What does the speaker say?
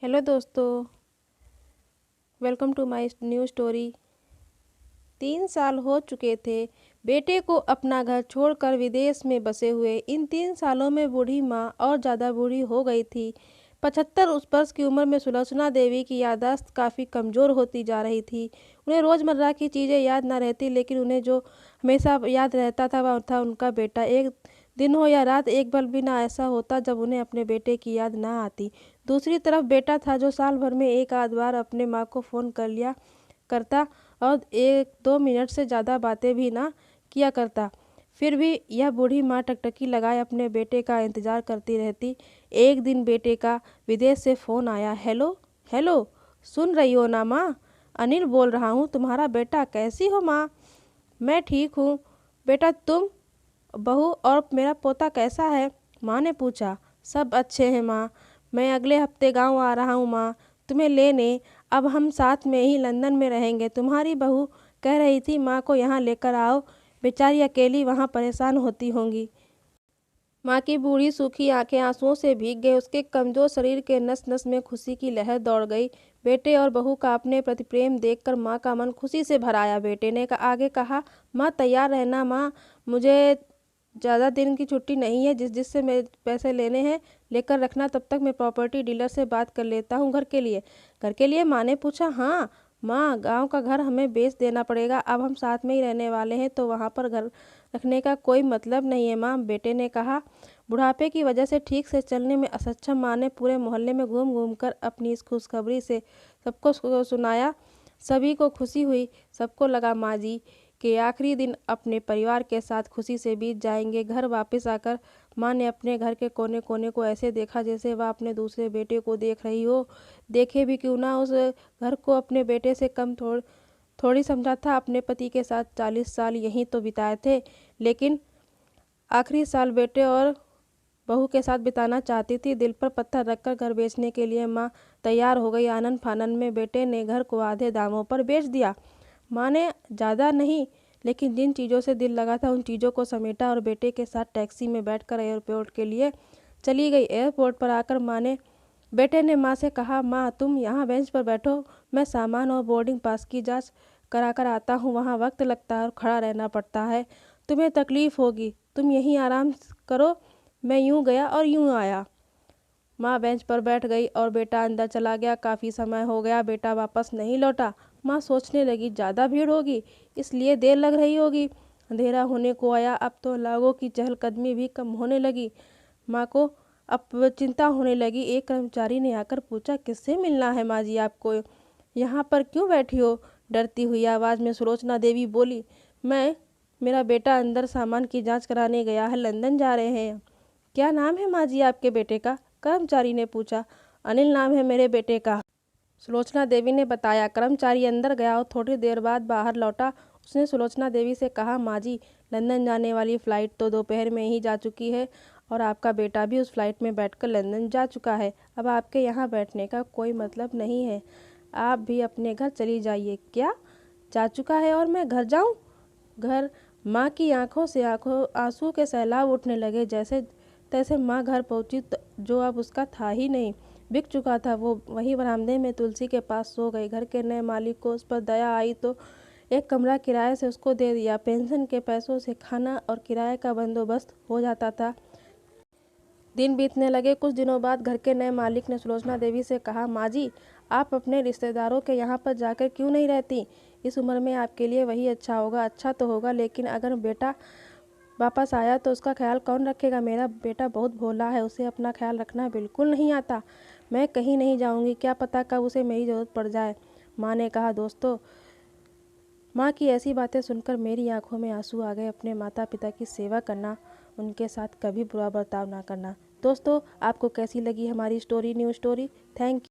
Hello दोस्तों, welcome to my new story. 3 साल हो चुके थे बेटे को अपना घर छोड़कर विदेश में बसे हुए। इन 3 सालों में बूढ़ी माँ और ज़्यादा बूढ़ी हो गई थी। 75 उस वर्ष की उम्र में सुलोचना देवी की याददाश्त काफ़ी कमज़ोर होती जा रही थी। उन्हें रोज़मर्रा की चीज़ें याद न रहती, लेकिन उन्हें जो हमेशा याद रहता था वह था उनका बेटा। एक दिन हो या रात, एक पल भी ना ऐसा होता जब उन्हें अपने बेटे की याद ना आती। दूसरी तरफ बेटा था जो साल भर में एक आध बार अपने माँ को फ़ोन कर लिया करता और 1-2 मिनट से ज़्यादा बातें भी ना किया करता। फिर भी यह बूढ़ी माँ टकटकी लगाए अपने बेटे का इंतज़ार करती रहती। एक दिन बेटे का विदेश से फ़ोन आया। हेलो हेलो, सुन रही हो ना माँ? अनिल बोल रहा हूँ, तुम्हारा बेटा। कैसी हो माँ? मैं ठीक हूँ बेटा, तुम, बहू और मेरा पोता कैसा है? माँ ने पूछा। सब अच्छे हैं माँ, मैं अगले हफ्ते गांव आ रहा हूँ माँ, तुम्हें लेने। अब हम साथ में ही लंदन में रहेंगे। तुम्हारी बहू कह रही थी माँ को यहाँ लेकर आओ, बेचारी अकेली वहाँ परेशान होती होंगी। माँ की बूढ़ी सूखी आंखें आंसुओं से भीग गई। उसके कमजोर शरीर के नस नस में खुशी की लहर दौड़ गई। बेटे और बहू का अपने प्रति प्रेम देखकर माँ का मन खुशी से भर आया। बेटे ने आगे कहा, माँ तैयार रहना माँ, मुझे ज़्यादा दिन की छुट्टी नहीं है। जिससे मेरे पैसे लेने हैं लेकर रखना, तब तक मैं प्रॉपर्टी डीलर से बात कर लेता हूँ घर के लिए। घर के लिए? माँ ने पूछा। हाँ माँ, गांव का घर हमें बेच देना पड़ेगा। अब हम साथ में ही रहने वाले हैं तो वहाँ पर घर रखने का कोई मतलब नहीं है माँ, बेटे ने कहा। बुढ़ापे की वजह से ठीक से चलने में असक्षम माँ ने पूरे मोहल्ले में घूम घूम कर अपनी इस खुशखबरी से सबको सुनाया। सभी को खुशी हुई। सबको लगा माँ जी के आखिरी दिन अपने परिवार के साथ खुशी से बीत जाएंगे। घर वापस आकर माँ ने अपने घर के कोने कोने को ऐसे देखा जैसे वह अपने दूसरे बेटे को देख रही हो। देखे भी क्यों ना, उस घर को अपने बेटे से कम थोड़ी समझा था। अपने पति के साथ 40 साल यहीं तो बिताए थे, लेकिन आखिरी साल बेटे और बहू के साथ बिताना चाहती थी। दिल पर पत्थर रखकर घर बेचने के लिए माँ तैयार हो गई। आनन फानन में बेटे ने घर को आधे दामों पर बेच दिया। माँ ने ज़्यादा नहीं, लेकिन जिन चीज़ों से दिल लगा था उन चीज़ों को समेटा और बेटे के साथ टैक्सी में बैठकर एयरपोर्ट के लिए चली गई। एयरपोर्ट पर आकर बेटे ने माँ से कहा, माँ तुम यहाँ बेंच पर बैठो, मैं सामान और बोर्डिंग पास की जांच करा कर आता हूँ। वहाँ वक्त लगता है और खड़ा रहना पड़ता है, तुम्हें तकलीफ़ होगी, तुम यहीं आराम करो। मैं यूँ गया और यूँ आया। माँ बेंच पर बैठ गई और बेटा अंदर चला गया। काफ़ी समय हो गया बेटा वापस नहीं लौटा। माँ सोचने लगी, ज़्यादा भीड़ होगी इसलिए देर लग रही होगी। अंधेरा होने को आया। अब तो लोगों की चहलकदमी भी कम होने लगी। माँ को अब चिंता होने लगी। एक कर्मचारी ने आकर पूछा, किससे मिलना है माँ जी आपको? यहाँ पर क्यों बैठी हो? डरती हुई आवाज़ में सुलोचना देवी बोली, मेरा बेटा अंदर सामान की जांच कराने गया है, लंदन जा रहे हैं। क्या नाम है माँ जी आपके बेटे का? कर्मचारी ने पूछा। अनिल नाम है मेरे बेटे का, सुलोचना देवी ने बताया। कर्मचारी अंदर गया और थोड़ी देर बाद बाहर लौटा। उसने सुलोचना देवी से कहा, माँ जी लंदन जाने वाली फ़्लाइट तो दोपहर में ही जा चुकी है और आपका बेटा भी उस फ्लाइट में बैठकर लंदन जा चुका है। अब आपके यहाँ बैठने का कोई मतलब नहीं है, आप भी अपने घर चली जाइए। क्या, जा चुका है और मैं घर जाऊँ? घर? माँ की आंखों से आंसू के सैलाब उठने लगे। जैसे तैसे माँ घर पहुँची जो अब उसका था ही नहीं, बिक चुका था। वो वहीं बरामदे में तुलसी के पास सो गई। घर के नए मालिक को उस पर दया आई तो एक कमरा किराए से उसको दे दिया। पेंशन के पैसों से खाना और किराए का बंदोबस्त हो जाता था। दिन बीतने लगे। कुछ दिनों बाद घर के नए मालिक ने सुलोचना देवी से कहा, माँ जी आप अपने रिश्तेदारों के यहाँ पर जाकर क्यों नहीं रहती? इस उम्र में आपके लिए वही अच्छा होगा। अच्छा तो होगा, लेकिन अगर बेटा वापस आया तो उसका ख्याल कौन रखेगा? मेरा बेटा बहुत भोला है, उसे अपना ख्याल रखना बिल्कुल नहीं आता। मैं कहीं नहीं जाऊंगी, क्या पता कब उसे मेरी ज़रूरत पड़ जाए। माँ ने कहा। दोस्तों, माँ की ऐसी बातें सुनकर मेरी आंखों में आंसू आ गए। अपने माता पिता की सेवा करना, उनके साथ कभी बुरा बर्ताव ना करना। दोस्तों, आपको कैसी लगी हमारी story, new story? Thank you.